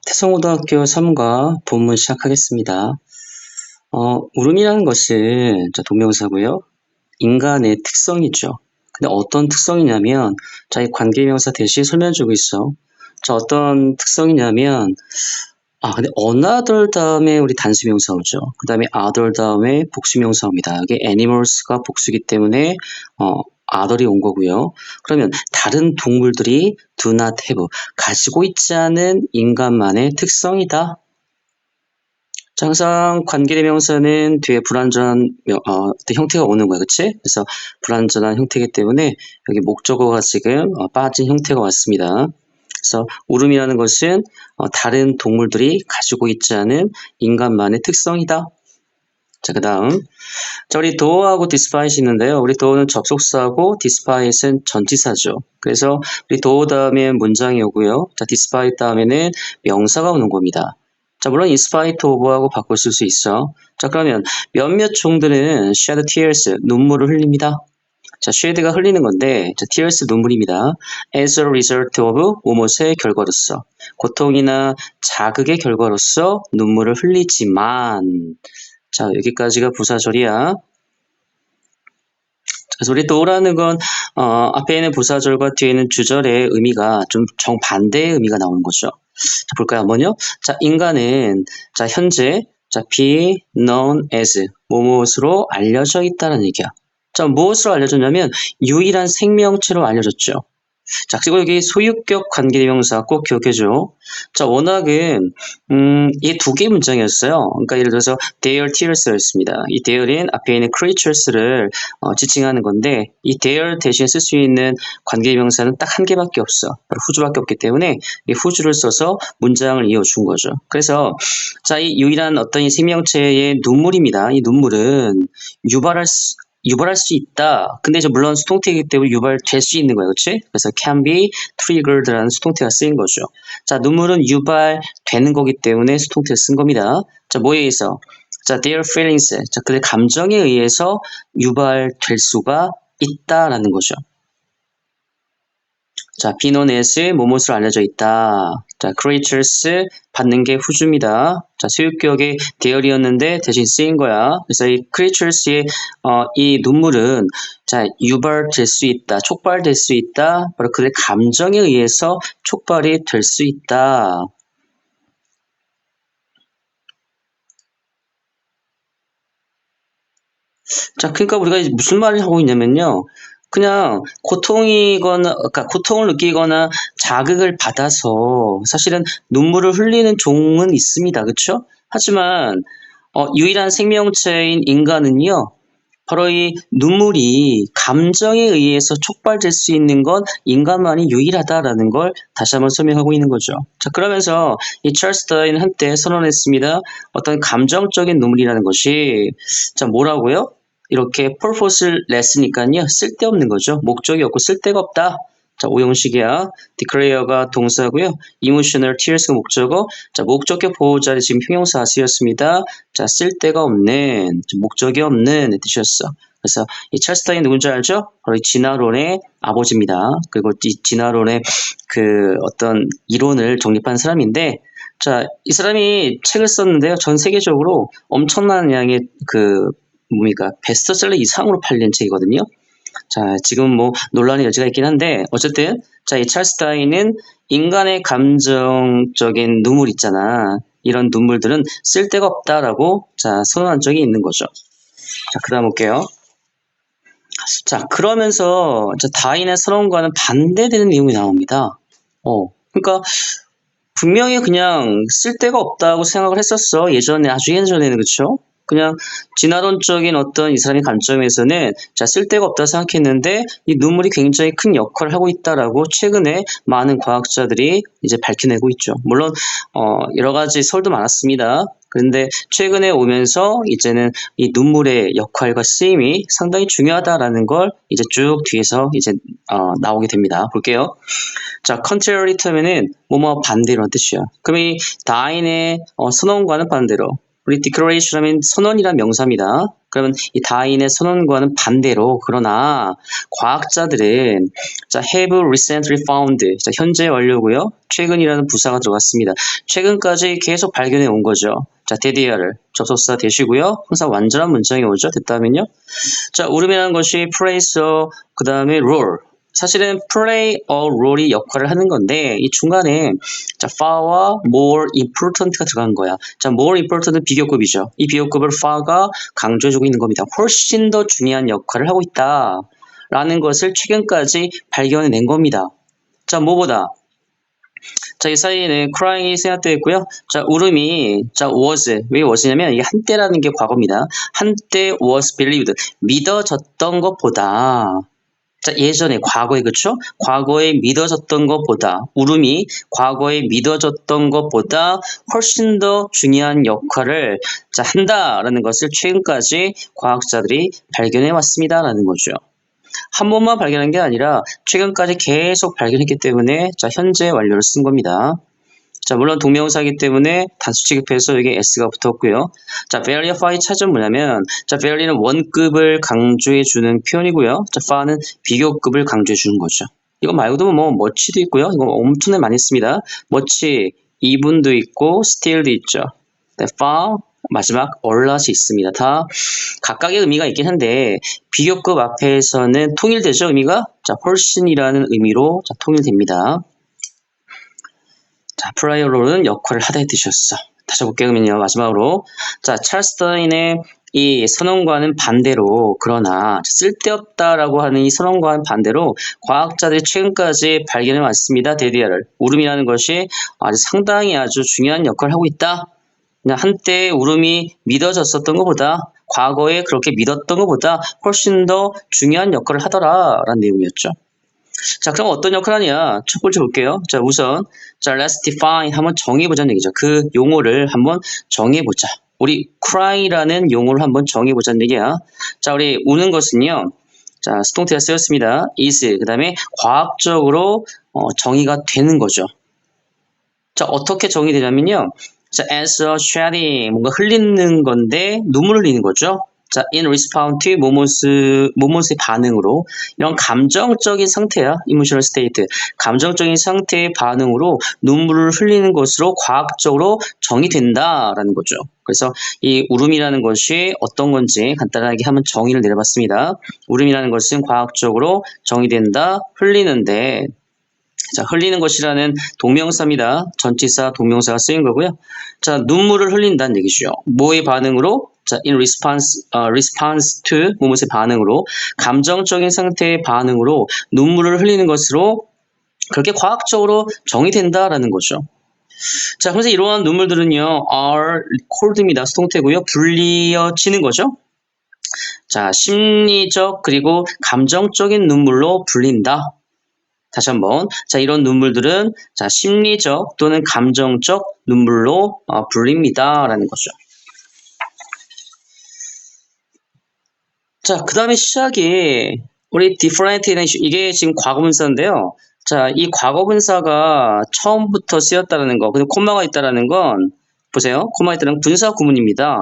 태성고등학교 3과 본문 시작하겠습니다. 울음이라는 것은 동명사고요. 인간의 특성이죠. 근데 어떤 특성이냐면, 이 관계명사 대신 설명해주고 있어. 어떤 특성이냐면, 근데 another 다음에 우리 단수명사 오죠. 그 다음에 other 다음에 복수명사 옵니다. 이게 animals가 복수기 때문에, other이 온 거고요. 그러면 다른 동물들이 do not have, 가지고 있지 않은 인간만의 특성이다. 항상 관계대명사는 뒤에 불완전한 형태가 오는 거야, 그치? 그래서 불완전한 형태이기 때문에 여기 목적어가 지금 빠진 형태가 왔습니다. 그래서 울음이라는 것은 다른 동물들이 가지고 있지 않은 인간만의 특성이다. 자, 그 다음. 우리 door하고 despite이 있는데요. 우리 door는 접속사고 despite은 전치사죠. 그래서 우리 door 다음에 문장이 오고요. 자, despite 다음에는 명사가 오는 겁니다. 자, 물론 in spite of하고 바꿀 수 있어. 자, 그러면 몇몇 종들은 shed tears, 눈물을 흘립니다. 자, shed가 흘리는 건데, 자, tears 눈물입니다. as a result of 오못의 결과로서, 고통이나 자극의 결과로서 눈물을 흘리지만, 자, 여기까지가 부사절이야. 그래서 우리 do라는 건 앞에 있는 부사절과 뒤에 있는 주절의 의미가 좀 정반대의 의미가 나오는 거죠. 자, 볼까요, 한번요? 자, 인간은 자, 현재 자, be known as 무엇으로 알려져 있다는 얘기야. 자, 무엇으로 알려졌냐면 유일한 생명체로 알려졌죠. 자, 그리고 여기 소유격 관계대명사 꼭 기억해줘. 자, 워낙은 이게 두 개의 문장이었어요. 그러니까 예를 들어서 their tears였습니다. 이 there인 앞에 있는 creatures를 지칭하는 건데 이 there 대신에 쓸 수 있는 관계대명사는 딱 한 개밖에 없어. 바로 who's밖에 없기 때문에 이 who's를 써서 문장을 이어준 거죠. 그래서 자, 이 유일한 어떤 이 생명체의 눈물입니다. 이 눈물은 유발할 수 있다. 근데 이제 물론 수동태이기 때문에 유발될 수 있는 거예요. 그렇지? 그래서 can be triggered라는 수동태가 쓰인 거죠. 자, 눈물은 유발되는 거기 때문에 수동태를 쓴 겁니다. 자, 뭐에 의해서? 자, their feelings. 자, 그들의 감정에 의해서 유발될 수가 있다라는 거죠. 자, be known as 뭐뭇으로 알려져 있다. 자, creatures 받는 게 후주입니다. 자, 소유격이 there이었는데 대신 쓰인 거야. 그래서 이 creatures의 이 눈물은 자, 유발될 수 있다, 촉발될 수 있다. 바로 그들의 감정에 의해서 촉발이 될 수 있다. 자, 그러니까 우리가 무슨 말을 하고 있냐면요. 그냥 그러니까 고통을 느끼거나 자극을 받아서 사실은 눈물을 흘리는 종은 있습니다. 그렇죠? 하지만 유일한 생명체인 인간은요. 바로 이 눈물이 감정에 의해서 촉발될 수 있는 건 인간만이 유일하다라는 걸 다시 한번 설명하고 있는 거죠. 자, 그러면서 이 찰스 다윈은 한때 선언했습니다. 어떤 감정적인 눈물이라는 것이 자, 뭐라고요? 이렇게 purposeless니까요. 쓸데없는 거죠. 목적이 없고 쓸데가 없다. 자, 오형식이야. declare가 동사고요. emotional tears가 목적어. 자, 목적격 보호자리 지금 형용사 쓰였습니다. 자, 쓸데가 없는, 목적이 없는 뜻이었어. 그래서 이 찰스 다윈 누군지 알죠? 바로 이 진화론의 아버지입니다. 그리고 이 진화론의 그 어떤 이론을 정립한 사람인데, 자, 이 사람이 책을 썼는데요. 전 세계적으로 엄청난 양의 뭡니까? 베스트셀러 이상으로 팔린 책이거든요. 자, 지금 뭐 논란의 여지가 있긴 한데 어쨌든 자, 이 찰스 다윈은 인간의 감정적인 눈물 있잖아. 이런 눈물들은 쓸데가 없다라고 자, 선언한 적이 있는 거죠. 자, 그다음 볼게요. 자, 그러면서 자, 다윈의 선언과는 반대되는 내용이 나옵니다. 그러니까 분명히 그냥 쓸데가 없다고 생각을 했었어. 예전에 아주 예전에는 그렇죠? 그냥 진화론적인 어떤 이 사람의 관점에서는 자, 쓸데가 없다 생각했는데 이 눈물이 굉장히 큰 역할을 하고 있다라고 최근에 많은 과학자들이 이제 밝혀내고 있죠. 물론 여러 가지 설도 많았습니다. 그런데 최근에 오면서 이제는 이 눈물의 역할과 쓰임이 상당히 중요하다라는 걸 이제 쭉 뒤에서 이제 나오게 됩니다. 볼게요. 자, contrary term에는 뭐뭐 반대로라는 뜻이야. 그럼 이 다인의 선언과는 반대로 우리 declaration 하면 선언이란 명사입니다. 그러면 이 다인의 선언과는 반대로 그러나 과학자들은 자, have recently found 자, 현재 완료고요. 최근이라는 부사가 들어갔습니다. 최근까지 계속 발견해 온 거죠. 자, 데디어를 접속사 되시고요. 항상 완전한 문장이 오죠. 됐다면요. 자, 울음이라는 것이 place, 그 다음에 role. 사실은 play a role이 역할을 하는 건데 이 중간에 자, far와 more important가 들어간 거야. 자, more important은 비교급이죠. 이 비교급을 far가 강조해주고 있는 겁니다. 훨씬 더 중요한 역할을 하고 있다. 라는 것을 최근까지 발견해낸 겁니다. 자, 뭐보다? 자, 이 사이에는 crying이 생략되어 있고요. 자, 울음이 자, was. 왜 was냐면 이게 한때라는 게 과거입니다. 한때 was believed. 믿어졌던 것보다 자, 예전에 과거에 그쵸? 과거에 믿어졌던 것보다 울음이 과거에 믿어졌던 것보다 훨씬 더 중요한 역할을 자, 한다라는 것을 최근까지 과학자들이 발견해 왔습니다라는 거죠. 한 번만 발견한 게 아니라 최근까지 계속 발견했기 때문에 자, 현재 완료를 쓴 겁니다. 자, 물론 동명사이기 때문에 단수 취급해서 여기 s가 붙었고요. 자, verify 찾은 뭐냐면 자, very는 원급을 강조해 주는 표현이고요. 자, far는 비교급을 강조해 주는 거죠. 이거 말고도 뭐 much도 있고요. 이거 엄청나게 많이 씁니다. much, even도 있고 still도 있죠. 네, far 마지막 a lot이 있습니다. 다 각각의 의미가 있긴 한데 비교급 앞에서는 통일되죠. 의미가 자, 훨씬이라는 의미로 자, 통일됩니다. 자, prior role는 역할을 하다의 뜻이었어. 다시 볼게요. 그러면요. 마지막으로 자, 찰스타인의 이 선언과는 반대로 그러나 쓸데없다라고 하는 이 선언과는 반대로 과학자들이 최근까지 발견해 왔습니다. 데디아를 울음이라는 것이 아주 상당히 아주 중요한 역할을 하고 있다. 그냥 한때 울음이 믿어졌었던 것보다 과거에 그렇게 믿었던 것보다 훨씬 더 중요한 역할을 하더라라는 내용이었죠. 자, 그럼 어떤 역할을 하냐? 첫 번째 볼게요. 자, 우선 자, let's define 한번 정해보자는 얘기죠. 그 용어를 한번 정해보자. 우리 cry라는 용어를 한번 정해보자는 얘기야. 자, 우리 우는 것은요. 자, 수동태가 쓰였습니다. is 그 다음에 과학적으로 정의가 되는 거죠. 자, 어떻게 정의되냐면요. 자, as a shedding 뭔가 흘리는 건데 눈물 흘리는 거죠. 자, in response to 뭐뭇의 반응으로 이런 감정적인 상태야. emotional state. 감정적인 상태의 반응으로 눈물을 흘리는 것으로 과학적으로 정의된다라는 거죠. 그래서 이 울음이라는 것이 어떤 건지 간단하게 한번 정의를 내려봤습니다. 울음이라는 것은 과학적으로 정의된다, 흘리는데 자, 흘리는 것이라는 동명사입니다. 전치사 동명사가 쓰인 거고요. 자, 눈물을 흘린다는 얘기죠. 뭐의 반응으로? 자, in response to 무엇의 반응으로 감정적인 상태의 반응으로 눈물을 흘리는 것으로 그렇게 과학적으로 정의된다라는 거죠. 자, 그래서 이러한 눈물들은요, are recalled입니다. 수동태고요. 불리어지는 거죠. 자, 심리적 그리고 감정적인 눈물로 불린다. 다시 한번 자, 이런 눈물들은 자, 심리적 또는 감정적 눈물로 불립니다라는 거죠. 자, 그 다음에 시작이 우리 different는 이게 지금 과거분사인데요. 자, 이 과거분사가 처음부터 쓰였다는 거, 근데 콤마가 있다는 건 보세요. 콤마가 있다는 분사 구문입니다.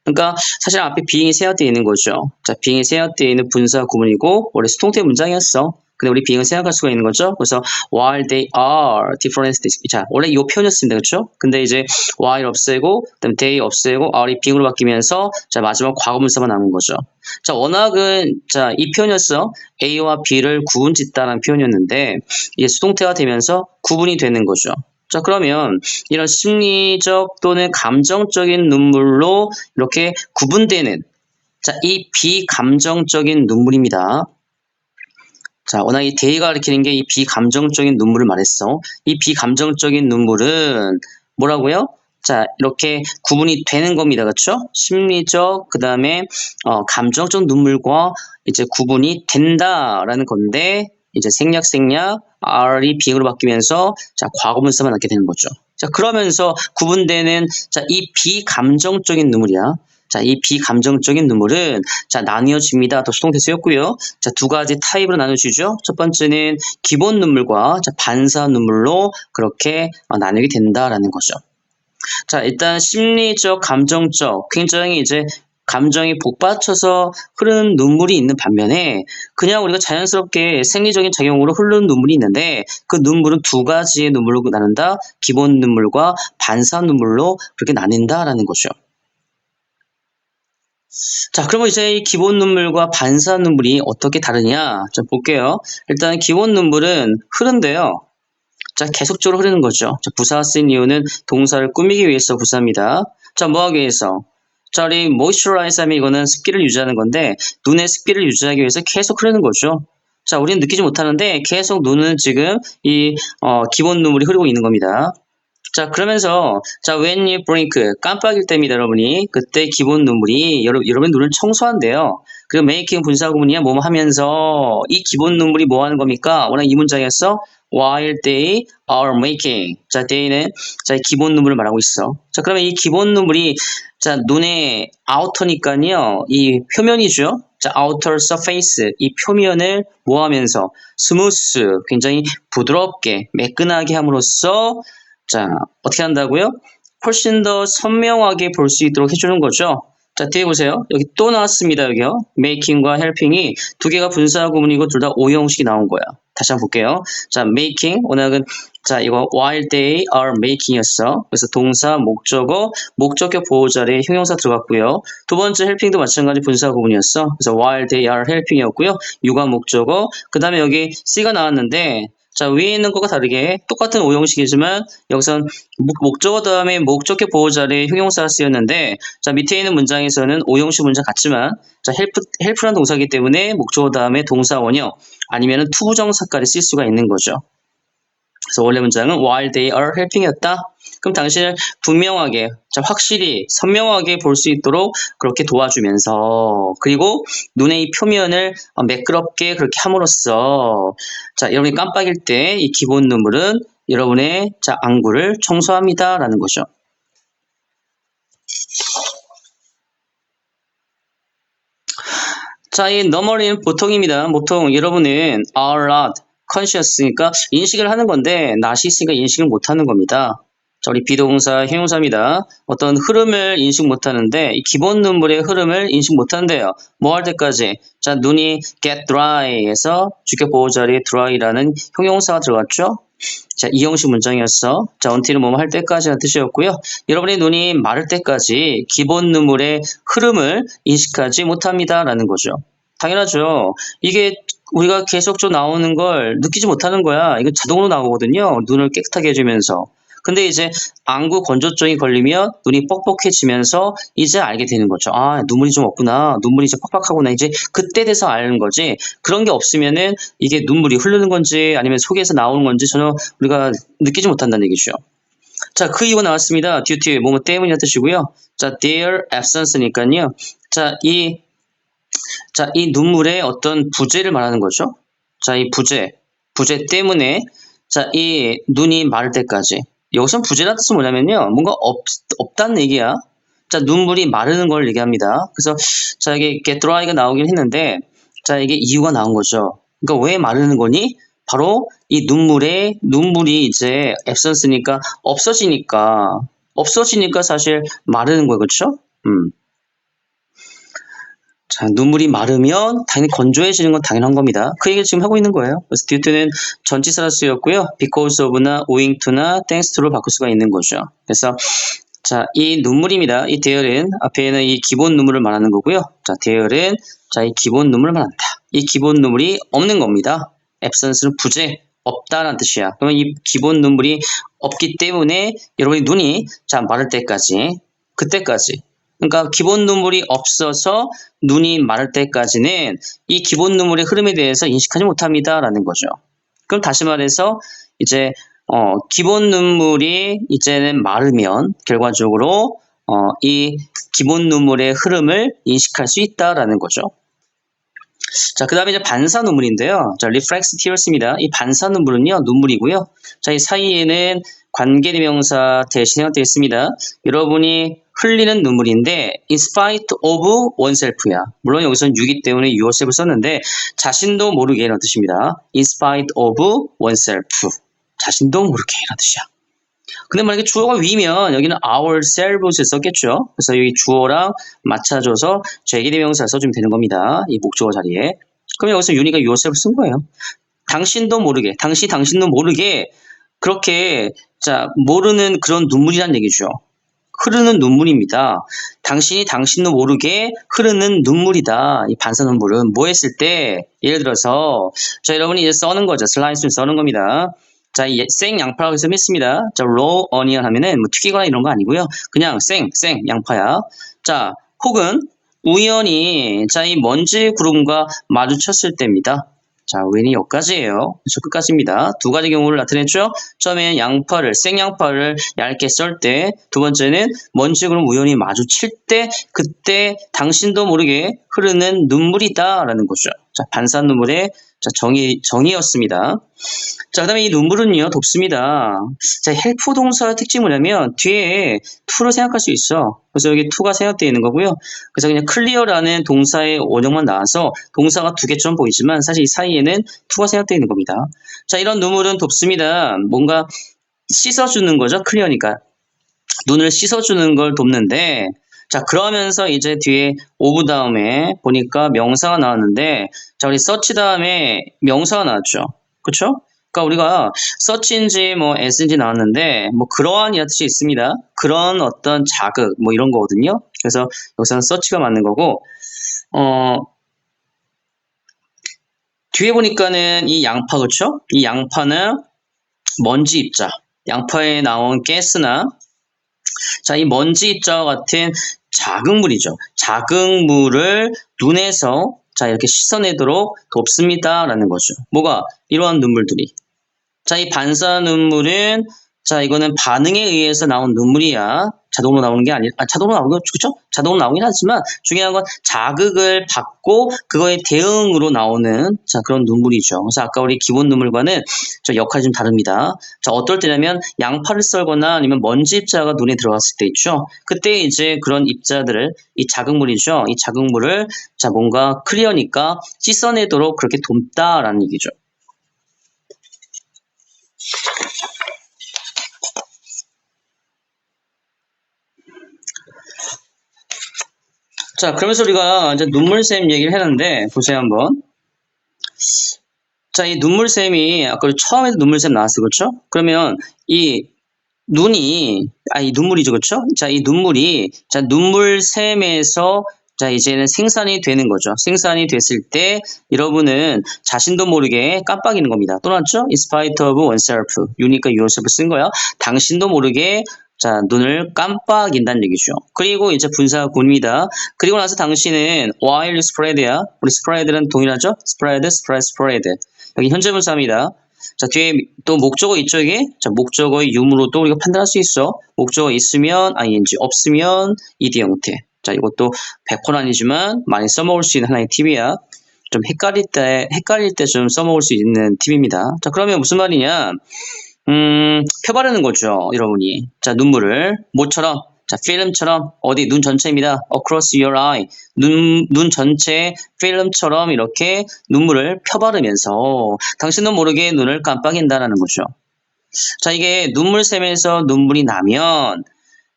그러니까 사실 앞에 being이 세워되어 있는 거죠. 자, being이 세워되어 있는 분사 구문이고 원래 수동태 문장이었어. 근데 우리 being을 생각할 수가 있는 거죠. 그래서 while they are different, 자, 원래 이 표현이었습니다. 그렇죠? 근데 이제 while 없애고 그다음에 they 없애고 are이 being으로 바뀌면서 자, 마지막 과거분사만 남은 거죠. 자, 워낙은 자, 이 표현이었어. A와 B를 구분짓다라는 표현이었는데 이게 수동태가 되면서 구분이 되는 거죠. 자, 그러면 이런 심리적 또는 감정적인 눈물로 이렇게 구분되는 자, 이 비감정적인 눈물입니다. 자, 워낙 이 데이가 가리키는 게 이 비감정적인 눈물을 말했어. 이 비감정적인 눈물은 뭐라고요? 자, 이렇게 구분이 되는 겁니다. 그렇죠? 심리적, 그 다음에 감정적 눈물과 이제 구분이 된다라는 건데 이제 생략 R이 being으로 바뀌면서 자, 과거분사만 남게 되는 거죠. 자, 그러면서 구분되는 자, 이 비감정적인 눈물이야. 자, 이 비감정적인 눈물은 자, 나뉘어집니다. 또 수동태 쓰였고요. 자, 두 가지 타입으로 나눠지죠. 첫 번째는 기본 눈물과 자, 반사 눈물로 그렇게 나누게 된다라는 거죠. 자, 일단 심리적, 감정적, 굉장히 이제 감정이 복받쳐서 흐르는 눈물이 있는 반면에 그냥 우리가 자연스럽게 생리적인 작용으로 흐르는 눈물이 있는데 그 눈물은 두 가지의 눈물로 나눈다. 기본 눈물과 반사 눈물로 그렇게 나뉜다라는 거죠. 자, 그러면 이제 이 기본 눈물과 반사 눈물이 어떻게 다르냐? 좀 볼게요. 일단 기본 눈물은 흐른데요. 자, 계속적으로 흐르는 거죠. 자, 부사가 쓰인 이유는 동사를 꾸미기 위해서 부사입니다. 자, 뭐 하기 위해서? 자, 우리 moisturize 하면 이거는 습기를 유지하는 건데 눈의 습기를 유지하기 위해서 계속 흐르는 거죠. 자, 우리는 느끼지 못하는데 계속 눈은 지금 이 기본 눈물이 흐르고 있는 겁니다. 자, 그러면서 자, when you blink 깜빡일 때입니다, 여러분이. 그때 기본 눈물이 여러분 눈을 청소한대요. 그리고 making 분사구문이야 뭐뭐 하면서 이 기본 눈물이 뭐 하는 겁니까? 워낙 이 문장에서 while they are making. 자, they는 자, 기본 눈물을 말하고 있어. 자, 그러면 이 기본 눈물이 자, 눈의 outer니까요. 이 표면이죠. 자, outer surface 이 표면을 뭐 하면서 smooth 굉장히 부드럽게 매끈하게 함으로써 자, 어떻게 한다고요? 훨씬 더 선명하게 볼 수 있도록 해주는 거죠. 자, 뒤에 보세요. 여기 또 나왔습니다. 여기요. making과 helping이 두 개가 분사 구문이고 둘 다 오형식이 나온 거야. 다시 한번 볼게요. 자, making, 오늘은 자, 이거 while they are making이었어. 그래서 동사, 목적어, 목적격 보호자리에 형용사 들어갔고요. 두 번째 helping도 마찬가지 분사 구문이었어. 그래서 while they are helping이었고요. 유과 목적어, 그 다음에 여기 C가 나왔는데 자, 위에 있는 것과 다르게 똑같은 오형식이지만 여기선 목적어 다음에 목적격 보호자리에 형용사가 쓰였는데 자, 밑에 있는 문장에서는 오형식 문장 같지만 자, 헬프란 동사이기 때문에 목적어 다음에 동사 원형 아니면 투부정사까지 쓸 수가 있는 거죠. 그래서 원래 문장은 while they are helping이었다. 그럼 당신을 분명하게, 자, 확실히 선명하게 볼 수 있도록 그렇게 도와주면서 그리고 눈의 이 표면을 매끄럽게 그렇게 함으로써 자, 여러분이 깜빡일 때 이 기본 눈물은 여러분의 자, 안구를 청소합니다라는 거죠. 자, 이 normally 보통입니다. 보통 여러분은 are not conscious니까 인식을 하는 건데 not이 있으니까 인식을 못하는 겁니다. 자, 우리 비동사, 형용사입니다. 어떤 흐름을 인식 못하는데 이 기본 눈물의 흐름을 인식 못한대요. 뭐 할 때까지? 자, 눈이 get dry에서 주격 보호 자리에 dry라는 형용사가 들어갔죠. 자, 이형식 문장이었어. 자, until은 뭐뭐 할 때까지라는 뜻이었고요. 여러분의 눈이 마를 때까지 기본 눈물의 흐름을 인식하지 못합니다라는 거죠. 당연하죠. 이게 우리가 계속적으로 나오는 걸 느끼지 못하는 거야. 이거 자동으로 나오거든요. 눈을 깨끗하게 해주면서. 근데 이제 안구 건조증이 걸리면 눈이 뻑뻑해지면서 이제 알게 되는 거죠. 아, 눈물이 좀 없구나. 눈물이 이제 팍팍하구나. 이제 그때 돼서 아는 거지. 그런 게 없으면은 이게 눈물이 흐르는 건지 아니면 속에서 나오는 건지 전혀 우리가 느끼지 못한다는 얘기죠. 자, 그 이유가 나왔습니다. due 뭐뭐 때문이라는 뜻이고요. 자, their absence니까요. 자, 이 눈물의 어떤 부재를 말하는 거죠. 자, 이 부재 때문에 자, 이 눈이 마를 때까지. 여기서 부재라는 뜻은 뭐냐면요. 뭔가 없다는 얘기야. 자, 눈물이 마르는 걸 얘기합니다. 그래서 자, 이게 get dry가 나오긴 했는데 자, 이게 이유가 나온 거죠. 그러니까 왜 마르는 거니? 바로 이 눈물이 이제 absence니까 없어지니까 사실 마르는 거예요. 그렇죠? 자, 눈물이 마르면 당연히 건조해지는 건 당연한 겁니다. 그 얘기를 지금 하고 있는 거예요. 그래서 due to는 전치사로 쓰였고요. because of나 owing to나 thanks to로 바꿀 수가 있는 거죠. 그래서 자, 이 눈물입니다. 이 there은 앞에는 이 기본 눈물을 말하는 거고요. 자, there은 자, 이 기본 눈물을 말한다. 이 기본 눈물이 없는 겁니다. absence는 부재, 없다라는 뜻이야. 그러면 이 기본 눈물이 없기 때문에 여러분의 눈이 자, 마를 때까지 그때까지 그러니까 기본 눈물이 없어서 눈이 마를 때까지는 이 기본 눈물의 흐름에 대해서 인식하지 못합니다라는 거죠. 그럼 다시 말해서 이제 기본 눈물이 이제는 마르면 결과적으로 이 기본 눈물의 흐름을 인식할 수 있다라는 거죠. 자, 그 다음에 이제 반사 눈물인데요. 자, reflex tears입니다. 이 반사 눈물은요, 눈물이고요. 자, 이 사이에는 관계대명사 대신 형태되어 있습니다. 여러분이 흘리는 눈물인데 in spite of oneself야. 물론 여기서는 유기 때문에 yourself을 썼는데 자신도 모르게 이런 뜻입니다. in spite of oneself. 자신도 모르게 이런 뜻이야. 근데 만약에 주어가 we면 여기는 ourselves를 썼겠죠. 그래서 여기 주어랑 맞춰줘서 제기대명사 써주면 되는 겁니다. 이 목적어 자리에. 그럼 여기서 윤희가 yourself 쓴 거예요. 당신도 모르게, 당신도 모르게 그렇게 모르는 그런 눈물이란 얘기죠. 흐르는 눈물입니다. 당신도 모르게 흐르는 눈물이다. 이 반사 눈물은 뭐 했을 때 예를 들어서 여러분이 이제 써는 거죠. 슬라이스를 써는 겁니다. 이 생양파라고 해서 했습니다. raw onion 하면은 뭐 튀기거나 이런 거 아니고요. 그냥 생 양파야. 혹은 우연히 이 먼지 구름과 마주쳤을 때입니다. when이 여기까지예요. 그래서 끝까지입니다. 두 가지 경우를 나타냈죠. 처음에 생양파를 얇게 썰 때, 두 번째는 먼지구름 우연히 마주칠 때, 그때 당신도 모르게 흐르는 눈물이다 라는 거죠. 반사 눈물의 정의였습니다. 그 다음에 이 눈물은요, 돕습니다. 헬프 동사의 특징이 뭐냐면, 뒤에 to를 생각할 수 있어. 그래서 여기 to가 생각되어 있는 거고요. 그래서 그냥 clear라는 동사의 원형만 나와서 동사가 두 개처럼 보이지만, 사실 이 사이에는 to가 생각되어 있는 겁니다. 이런 눈물은 돕습니다. 뭔가 씻어주는 거죠. clear니까. 눈을 씻어주는 걸 돕는데, 그러면서 이제 뒤에 of 다음에 보니까 명사가 나왔는데, 우리 search 다음에 명사가 나왔죠. 그쵸? 그러니까 우리가 search인지 as인지 나왔는데, 그러한이라는 뜻이 있습니다. 그런 어떤 자극, 이런 거거든요. 그래서 여기서는 search가 맞는 거고, 뒤에 보니까는 이 양파, 그쵸? 이 양파는 먼지 입자. 양파에 나온 가스나, 이 먼지 입자와 같은 자극물이죠. 자극물을 눈에서 이렇게 씻어내도록 돕습니다. 라는 거죠. 뭐가? 이러한 눈물들이. 이 반사 눈물은 이거는 반응에 의해서 나온 눈물이야. 자동으로 나오는 게 자동으로 나오는 거, 그쵸? 자동으로 나오긴 하지만 중요한 건 자극을 받고 그거에 대응으로 나오는 그런 눈물이죠. 그래서 아까 우리 기본 눈물과는 역할이 좀 다릅니다. 어떨 때냐면 양파를 썰거나 아니면 먼지 입자가 눈에 들어갔을 때 있죠. 그때 이제 그런 입자들을, 이 자극물이죠. 이 자극물을 뭔가 클리어니까 씻어내도록 그렇게 돕다라는 얘기죠. 그러면서 우리가 이제 눈물샘 얘기를 했는데, 보세요, 한번. 이 눈물샘이, 아까 처음에도 눈물샘 나왔어요, 그렇죠? 그러면 이 눈물이죠, 그렇죠? 이 눈물이, 눈물샘에서, 이제는 생산이 되는 거죠. 생산이 됐을 때, 여러분은 자신도 모르게 깜빡이는 겁니다. 또 나왔죠? In spite of oneself. 유니까 yourself 쓴 거야. 당신도 모르게 눈을 깜빡인다는 얘기죠. 그리고 이제 분사가 곤입니다. 그리고 나서 당신은 while spread야. 우리 spread는 동일하죠? spread. 여기 현재 분사입니다. 뒤에 또 목적어 있죠, 이게? 목적어의 유무로 또 우리가 판단할 수 있어. 목적어 있으면 ing, 없으면 ed 형태. 이것도 100% 아니지만 많이 써먹을 수 있는 하나의 팁이야. 좀 헷갈릴 때 좀 써먹을 수 있는 팁입니다. 그러면 무슨 말이냐? 펴바르는 거죠, 여러분이. 눈물을. 뭐처럼? 필름처럼. 어디? 눈 전체입니다. across your eye. 눈 전체에 필름처럼 이렇게 눈물을 펴바르면서 당신도 모르게 눈을 깜빡인다라는 거죠. 이게 눈물샘에서 눈물이 나면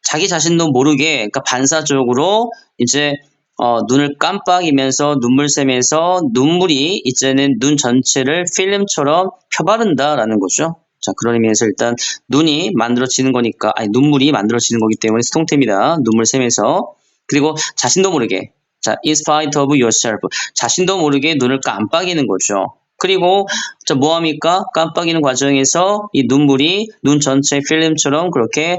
자기 자신도 모르게, 그러니까 반사적으로 이제 눈을 깜빡이면서 눈물샘에서 눈물이 이제는 눈 전체를 필름처럼 펴바른다라는 거죠. 그런 의미에서 일단 눈물이 만들어지는 거기 때문에 수동태입니다. 눈물샘에서. 그리고 자신도 모르게, in spite of yourself. 자신도 모르게 눈을 깜빡이는 거죠. 그리고 뭐합니까? 깜빡이는 과정에서 이 눈물이 눈 전체 필름처럼 그렇게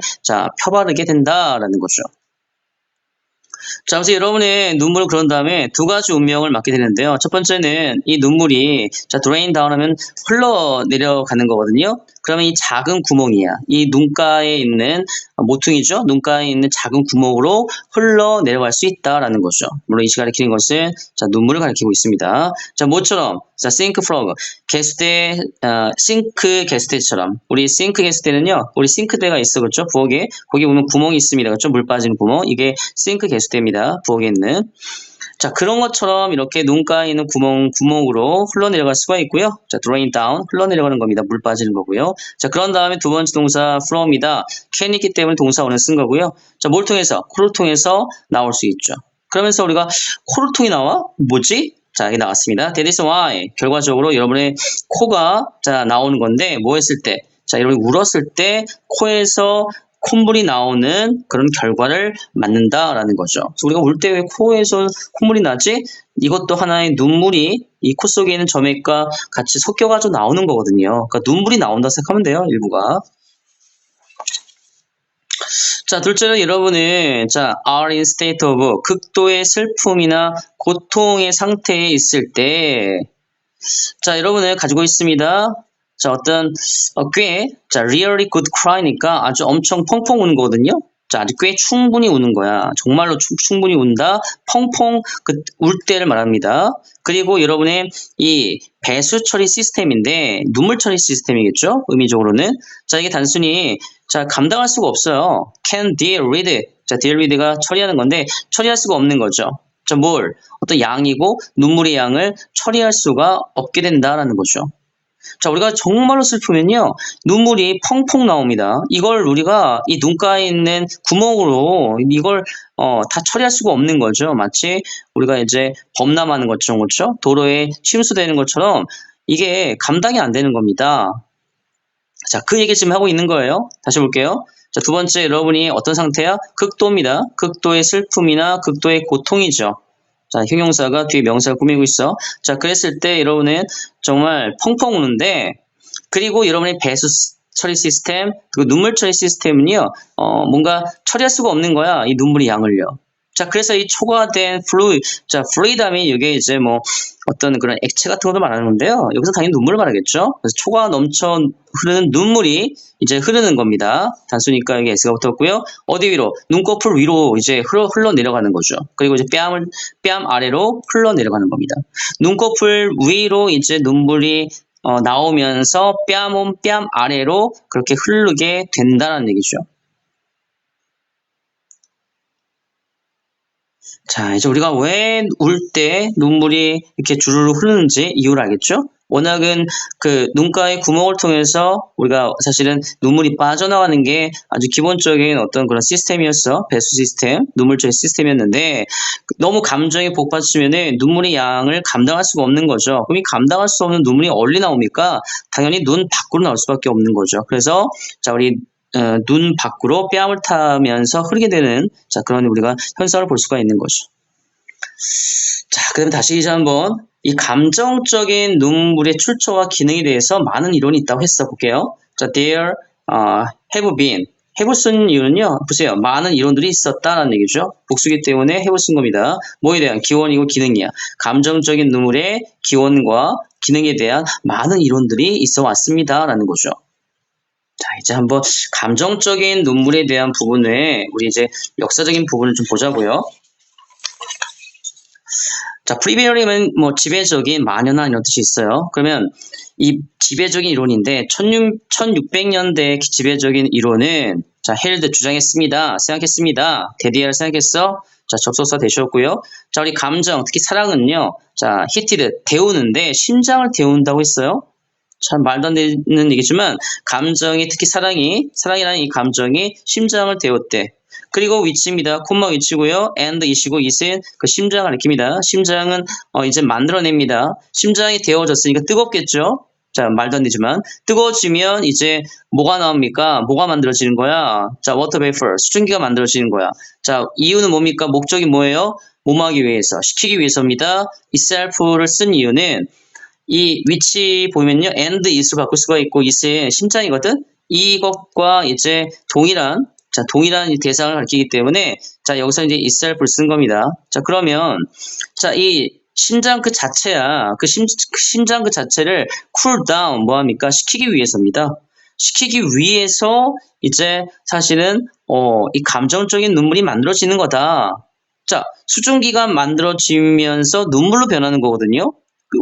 펴바르게 된다라는 거죠. 그래서 여러분의 눈물을 그런 다음에 두 가지 운명을 맞게 되는데요. 첫 번째는 이 눈물이 drain down 하면 흘러내려가는 거거든요. 그러면 이 작은 구멍이야. 이 눈가에 있는 모퉁이죠. 눈가에 있는 작은 구멍으로 흘러내려갈 수 있다라는 거죠. 물론 이 시간에 가리키는 것은 눈물을 가리키고 있습니다. 뭐처럼? sink frog. 개수대, 싱크 개수대처럼. 우리 싱크 개수대는요, 우리 싱크대가 있어, 그렇죠? 부엌에. 거기 보면 구멍이 있습니다. 그렇죠? 물 빠지는 구멍. 이게 싱크 개수대입니다. 부엌에 있는. 자, 그런 것처럼 이렇게 눈가에 있는 구멍으로 흘러내려갈 수가 있고요. 자, drain down, 흘러내려가는 겁니다. 물 빠지는 거고요. 자, 그런 다음에 두 번째 동사 from이다. can이기 때문에 동사 원을 쓴 거고요. 자, 뭘 통해서? 코를 통해서 나올 수 있죠. 그러면서 우리가 코를 통해 나와? 뭐지? 자, 여기 나왔습니다. That is why. 결과적으로 여러분의 코가 자 나오는 건데 뭐 했을 때? 자, 여러분이 울었을 때 코에서 콧물이 나오는 그런 결과를 맞는다라는 거죠. 그래서 우리가 울 때 왜 코에서 콧물이 나지? 이것도 하나의 눈물이 이 코 속에 있는 점액과 같이 섞여가지고 나오는 거거든요. 그러니까 눈물이 나온다 생각하면 돼요, 일부가. 자, 둘째는 여러분은 자, are in state of 극도의 슬픔이나 고통의 상태에 있을 때 자, 여러분을 가지고 있습니다. 자, 어떤 자, really good cry니까 아주 엄청 펑펑 우는 거거든요. 자, 아주 꽤 충분히 우는 거야. 정말로 충분히 운다. 펑펑 울 때를 말합니다. 그리고 여러분의 이 배수 처리 시스템인데 눈물 처리 시스템이겠죠? 의미적으로는. 자, 이게 단순히 자, 감당할 수가 없어요. can deal with it. 자, deal with가 처리하는 건데 처리할 수가 없는 거죠. 자, 뭘? 어떤 양이고 눈물의 양을 처리할 수가 없게 된다라는 거죠. 자, 우리가 정말로 슬프면요, 눈물이 펑펑 나옵니다. 이걸 우리가 이 눈가에 있는 구멍으로 이걸 다 처리할 수가 없는 거죠. 마치 우리가 이제 범람하는 것처럼, 그렇죠? 도로에 침수되는 것처럼 이게 감당이 안 되는 겁니다. 자, 그 얘기 지금 하고 있는 거예요. 다시 볼게요. 자, 두 번째, 여러분이 어떤 상태야? 극도입니다. 극도의 슬픔이나 극도의 고통이죠. 자, 형용사가 뒤에 명사를 꾸미고 있어. 자, 그랬을 때 여러분은 정말 펑펑 우는데, 그리고 여러분의 배수 처리 시스템, 그리고 눈물 처리 시스템은요, 뭔가 처리할 수가 없는 거야. 이 눈물의 양을요. 자, 그래서 이 초과된 자, fluid함이 이게 이제 뭐 어떤 그런 액체 같은 것도 말하는 건데요. 여기서 당연히 눈물을 말하겠죠. 그래서 초가 넘쳐 흐르는 눈물이 이제 흐르는 겁니다. 단수니까 여기 S가 붙었고요. 어디 위로? 눈꺼풀 위로 이제 흘러 내려가는 거죠. 그리고 이제 뺨 아래로 흘러 내려가는 겁니다. 눈꺼풀 위로 이제 눈물이 나오면서 뺨 아래로 그렇게 흐르게 된다는 얘기죠. 자, 이제 우리가 왜 울 때 눈물이 이렇게 주르르 흐르는지 이유를 알겠죠? 워낙은 그 눈가의 구멍을 통해서 우리가 사실은 눈물이 빠져나가는 게 아주 기본적인 어떤 그런 시스템이었어. 배수 시스템, 눈물 처리 시스템이었는데 너무 감정이 복받치면은 눈물의 양을 감당할 수가 없는 거죠. 그럼 이 감당할 수 없는 눈물이 어디 나옵니까? 당연히 눈 밖으로 나올 수밖에 없는 거죠. 그래서 자, 우리 눈 밖으로 뺨을 타면서 흐르게 되는 자, 그런 우리가 현상을 볼 수가 있는 거죠. 자, 그럼 다시 이제 한번 이 감정적인 눈물의 출처와 기능에 대해서 많은 이론이 있다고 했어 볼게요. 자, there have been have 쓴 이유는요. 보세요. 많은 이론들이 있었다라는 얘기죠. 복수기 때문에 have 쓴 겁니다. 뭐에 대한 기원이고 기능이야. 감정적인 눈물의 기원과 기능에 대한 많은 이론들이 있어 왔습니다라는 거죠. 자, 이제 한번 감정적인 눈물에 대한 부분에 우리 이제 역사적인 부분을 좀 보자고요. 자, 프리베어링은 뭐 지배적인, 만연한 이런 뜻이 있어요. 그러면 이 지배적인 이론인데 1600년대 지배적인 이론은 자, 헬드 주장했습니다. 생각했습니다. 데디에를 생각했어. 자, 접속사 되셨고요. 자, 우리 감정, 특히 사랑은요. 자, 히티드 데우는데 심장을 데운다고 했어요. 참 말도 안 되는 얘기지만 감정이 특히 사랑이라는 이 감정이 심장을 데웠대. 그리고 위치입니다. 콤마 위치고요. and 이시고 it은 그 심장을 가리킵니다. 심장은 이제 만들어냅니다. 심장이 데워졌으니까 뜨겁겠죠. 자, 말도 안 되지만 뜨거워지면 이제 뭐가 나옵니까? 뭐가 만들어지는 거야? 자, water vapor 수증기가 만들어지는 거야. 자, 이유는 뭡니까? 목적이 뭐예요? 몸하기 위해서, 시키기 위해서입니다. itself를 쓴 이유는 이 위치 보면요. and is로 바꿀 수가 있고 it은 심장이거든. 이것과 이제 동일한 이 대상을 가리키기 때문에 자, 여기서 이제 itself를 쓴 겁니다. 자, 그러면 자, 이 심장 그 자체야. 그 심장 그 자체를 cool down 뭐 합니까? 시키기 위해서입니다. 시키기 위해서 이제 사실은 이 감정적인 눈물이 만들어지는 거다. 자, 수증기가 만들어지면서 눈물로 변하는 거거든요.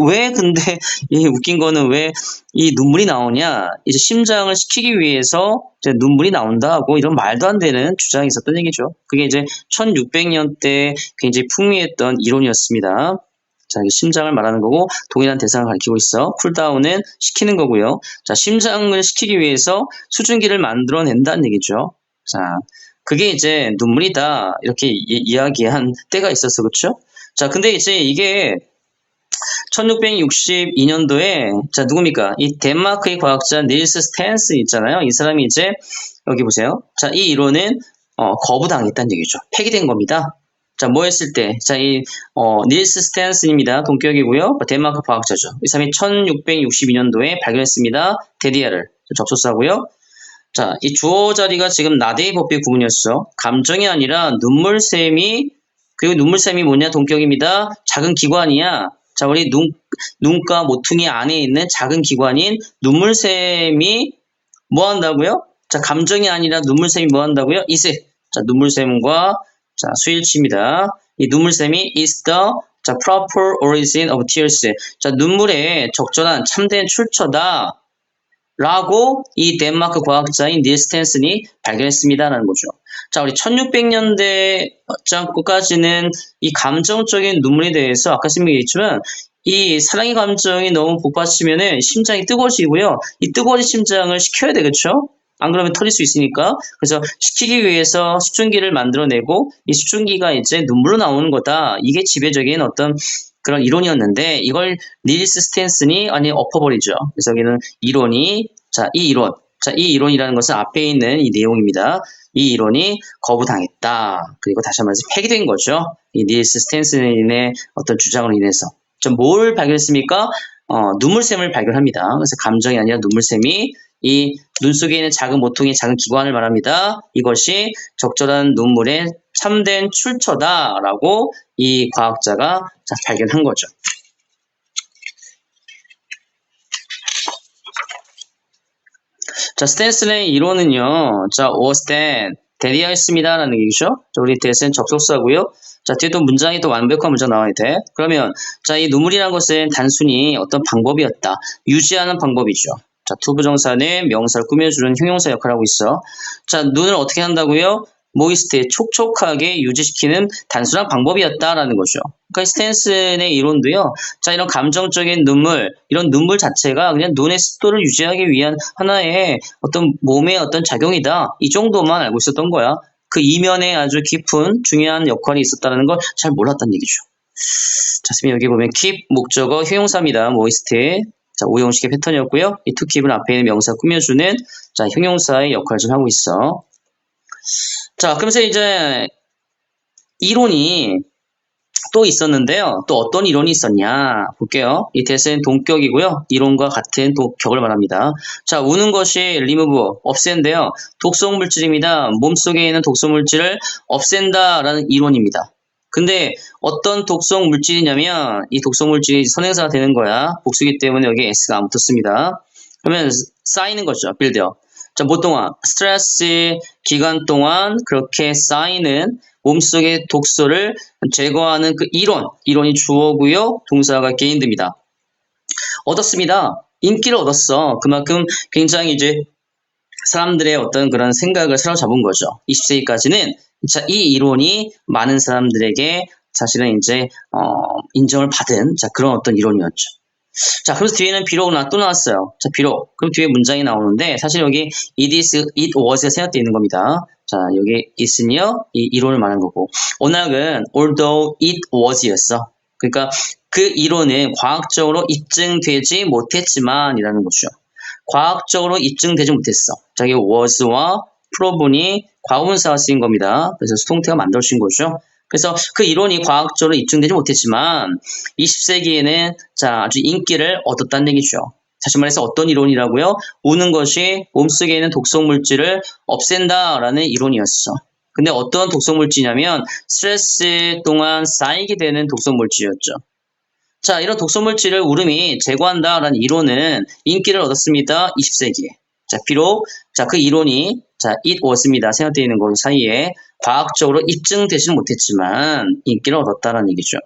왜 근데 이 웃긴 거는 왜 이 눈물이 나오냐? 이제 심장을 식히기 위해서 이제 눈물이 나온다고 이런 말도 안 되는 주장이 있었던 얘기죠. 그게 이제 1600년대 굉장히 풍미했던 이론이었습니다. 자, 이게 심장을 말하는 거고 동일한 대상을 가리키고 있어. 쿨다운은 식히는 거고요. 자, 심장을 식히기 위해서 수증기를 만들어낸다는 얘기죠. 자, 그게 이제 눈물이다 이렇게 이야기한 때가 있었어, 그렇죠? 자, 근데 이제 이게 1662년도에 자 누굽니까? 이 덴마크의 과학자 닐스 스탠슨 있잖아요. 이 사람이 이제 여기 보세요. 자, 이 이론은 거부당했다는 얘기죠. 폐기된 겁니다. 자, 뭐 했을 때? 자, 이 닐스 스탠슨입니다. 동격이고요. 덴마크 과학자죠. 이 사람이 1662년도에 발견했습니다. 데디아를 접속사고요. 자, 이 주어 자리가 지금 나데이 법비의 구문이었어. 감정이 아니라 눈물샘이 그리고 눈물샘이 뭐냐? 동격입니다. 작은 기관이야. 자, 우리 눈가 모퉁이 안에 있는 작은 기관인 눈물샘이 뭐 한다고요? 자, 감정이 아니라 눈물샘이 뭐 한다고요? 이세. 자, 눈물샘과 자, 수일치입니다. 이 눈물샘이 is the 자, proper origin of tears. 자, 눈물의 적절한 참된 출처다. 라고 이 덴마크 과학자인 닐 스탠슨이 발견했습니다라는 거죠. 자, 우리 1600년대 끝까지는 이 감정적인 눈물에 대해서 아까 얘기했지만 이 사랑의 감정이 너무 복받치면은 심장이 뜨거워지고요. 이 뜨거워진 심장을 식혀야 되겠죠? 안 그러면 터질 수 있으니까. 그래서 식히기 위해서 수증기를 만들어내고 이 수증기가 이제 눈물로 나오는 거다. 이게 지배적인 어떤 그런 이론이었는데 이걸 닐스 스탠슨이 아니 엎어버리죠. 그래서 여기는 이론이 이 이론이라는 것은 앞에 있는 이 내용입니다. 이 이론이 거부당했다. 그리고 다시 한번 폐기된 거죠. 이 닐스 스탠슨의 어떤 주장으로 인해서. 뭘 발견했습니까? 눈물샘을 발견합니다. 그래서 감정이 아니라 눈물샘이 이 눈 속에 있는 작은 모퉁이 작은 기관을 말합니다. 이것이 적절한 눈물의 참된 출처다라고 이 과학자가 발견한 거죠. 자, 스탠슨의 이론은요. 자, was that 대리하였습니다라는 얘기죠. 자, 우리 that은 접속사고요. 자, 뒤에 또 문장이 또 완벽한 문장 나와야 돼. 그러면 자, 이 눈물이라는 것은 단순히 어떤 방법이었다. 유지하는 방법이죠. 자, 투부정사는 명사를 꾸며주는 형용사 역할을 하고 있어. 자, 눈을 어떻게 한다고요? 모이스트, 촉촉하게 유지시키는 단순한 방법이었다라는 거죠. 그러니까 스탠슨의 이론도요. 자, 이런 감정적인 눈물, 이런 눈물 자체가 그냥 눈의 습도를 유지하기 위한 하나의 어떤 몸의 어떤 작용이다. 이 정도만 알고 있었던 거야. 그 이면에 아주 깊은 중요한 역할이 있었다는 걸 잘 몰랐다는 얘기죠. 자, 지금 여기 보면 keep 목적어 형용사입니다. 모이스트. 자, 오형식의 패턴이었고요. 이 to keep은 앞에 있는 명사 꾸며주는 자, 형용사의 역할을 좀 하고 있어. 자, 그러면서 이제 이론이 또 있었는데요. 또 어떤 이론이 있었냐 볼게요. 이 that은 동격이고요. 이론과 같은 격을 말합니다. 자, 우는 것이 remove, 없앤데요. 독성 물질입니다. 몸속에 있는 독성 물질을 없앤다라는 이론입니다. 근데 어떤 독성 물질이냐면 이 독성 물질이 선행사가 되는 거야. 복수기 때문에 여기 s가 안 붙었습니다. 그러면 쌓이는 거죠. build업. 자, 뭐 동안 스트레스 기간 동안 그렇게 쌓이는 몸속의 독소를 제거하는 그 이론이 주어고요. 동사가 gained입니다. 얻었습니다. 인기를 얻었어. 그만큼 굉장히 이제 사람들의 어떤 그런 생각을 사로잡은 거죠. 20세기까지는 자, 이 이론이 많은 사람들에게 사실은 이제 인정을 받은 자, 그런 어떤 이론이었죠. 자, 그래서 뒤에는 비록 또 나왔어요. 자, 비록. 그럼 뒤에 문장이 나오는데, 사실 여기 it was가 생략되어 있는 겁니다. 자, 여기 is는요, 이 이론을 말하는 거고. 언학은 although it was였어. 그러니까 그 이론은 과학적으로 입증되지 못했지만 이라는 거죠. 과학적으로 입증되지 못했어. 자, 여기 was와 prove이 과거분사가 쓰인 겁니다. 그래서 수동태가 만들어진 거죠. 그래서 그 이론이 과학적으로 입증되지 못했지만 20세기에는 자, 아주 인기를 얻었다는 얘기죠. 다시 말해서 어떤 이론이라고요? 우는 것이 몸속에 있는 독성 물질을 없앤다라는 이론이었어. 근데 어떤 독성 물질이냐면 스트레스 동안 쌓이게 되는 독성 물질이었죠. 자, 이런 독성 물질을 울음이 제거한다라는 이론은 인기를 얻었습니다. 20세기에. 자, 비록 자, 그 이론이 자, it was입니다. 생각되어 있는 것 사이에 과학적으로 입증되지는 못했지만 인기를 얻었다는 얘기죠.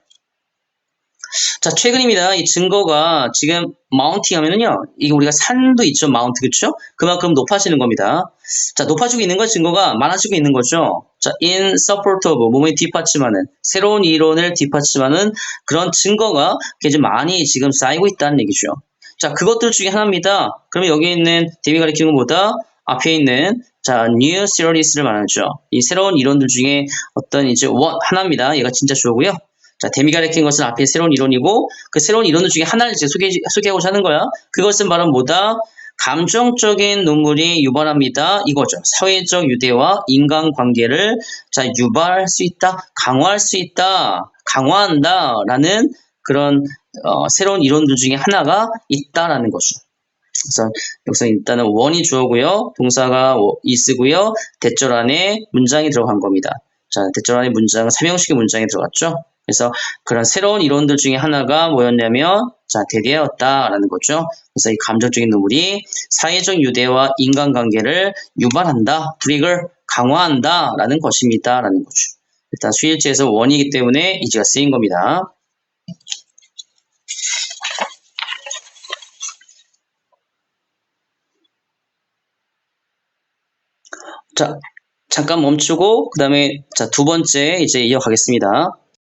자, 최근입니다. 이 증거가 지금 마운팅 하면은요, 이게 우리가 산도 있죠, 마운트, 그쵸? 그만큼 높아지는 겁니다. 자, 높아지고 있는 건 증거가 많아지고 있는 거죠. 자, in support of, 몸에 뒷받침하는, 새로운 이론을 뒷받침하는 그런 증거가 굉장히 많이 지금 쌓이고 있다는 얘기죠. 자, 그것들 중에 하나입니다. 그러면 여기 있는 데미 가리키는 것보다 앞에 있는 자, new theories를 말하죠. 이 새로운 이론들 중에 어떤 이제 하나입니다. 얘가 진짜 주어고요. 자, 데미 가리킨 것은 앞에 새로운 이론이고 그 새로운 이론들 중에 하나를 이제 소개하고자 하는 거야. 그것은 바로 뭐다? 감정적인 눈물이 유발합니다. 이거죠. 사회적 유대와 인간관계를 자, 유발할 수 있다, 강화할 수 있다, 강화한다라는 그런 새로운 이론들 중에 하나가 있다라는 거죠. 그래서 여기서 일단은 원이 주어고요. 동사가 is고요. 대절 안에 문장이 들어간 겁니다. 자, 대절 안에 문장은 삼형식의 문장이 들어갔죠. 그래서 그런 새로운 이론들 중에 하나가 뭐였냐면 자, 대대였다라는 거죠. 그래서 이 감정적인 눈물이 사회적 유대와 인간관계를 유발한다, 불이익을 강화한다라는 것입니다라는 거죠. 일단 수일제에서 원이기 때문에 이제가 쓰인 겁니다. 자, 잠깐 멈추고 그 다음에 자, 두 번째 이제 이어가겠습니다.